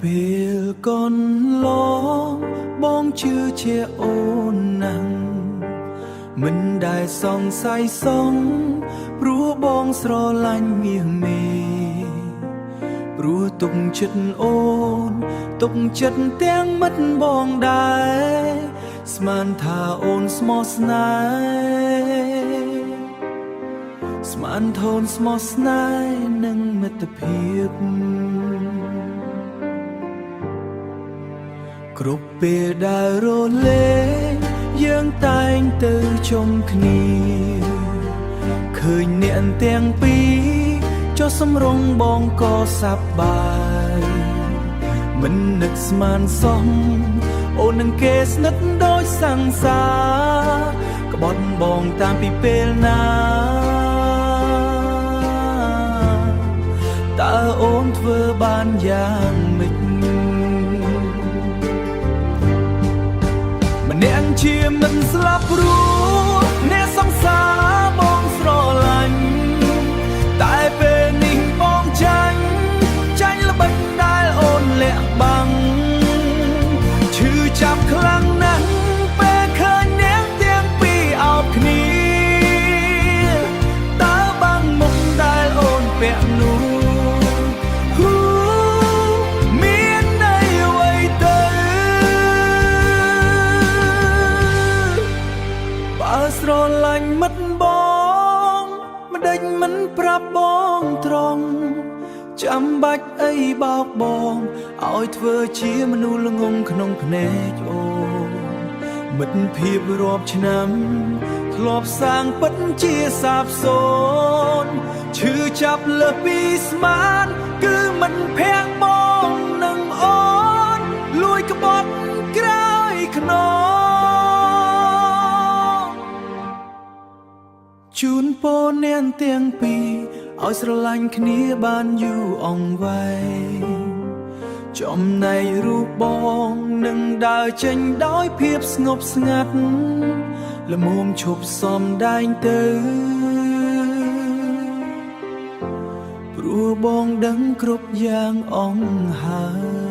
ពេលកូនឡងបងជឿជាអូនណាស់មិនដែលសង្ស័យសងព្រោះបងស្រឡាញ់មាសមេព្រោះទុកចិត្តអូនទុកចិត្តទាំងមិត្តបងដែរស្មានថាអូនស្មោះស្នេហ៍ស្មានធូនស្មោះស្នេហ៍នឹងមិត្តភាពគ្រប់ពេលដែលរលែងយើងតែងទៅជុំគ្នាឃើញអ្នកទាំងពីរចុះសម្រុងបងក៏សប្បាយមិននឹកស្មានសោះអូននឹងគេស្និទ្ធដូចសង្សារក្បត់បងតាមពីពេលណាតើអូនធ្វើបានយ៉ាងម៉េចម្នាក់ជាមិនស្លាប់ព្រោះអ្នកសង្សារបងស្រឡាញ់តែពេលនេះបងចាញ់ល្បិចដែលអូនលាក់បាំងឈឺចាប់ខ្លាំងណាស់ពេលឃើញអ្នកទាំងពីរអោបគ្នាតើបាំងមុខដែលអូនពាក់នោះមានន័យអ្វីទៅបើស្រឡាញ់មិត្តបងមិនដេចមិនប្រាប់បងត្រង់ចាំបាច់អីបោកបងឲ្យធ្វើជាមនុស្សល្ងងក្នុងភ្នែកអូនមិត្តភាពរាប់ឆ្នាំធ្លាប់សាងពិតជាសាបសូន្យឈឺចាប់លើសពីស្មានគឺមិនភាំងបងនឹងអូនលួយក្បត់ក្រោយខ្នងជូនពរអ្នកទាំងពីរឲ្យស្រឡាញ់គ្នាបានយូរអង្វែងចំណែករូបបងនឹងដើរចេញដោយភាពស្ងប់ស្ងាត់ល្មមឈប់សំដែងទៅព្រោះបងដឹងគ្រប់យ៉ាងអង្ហើយ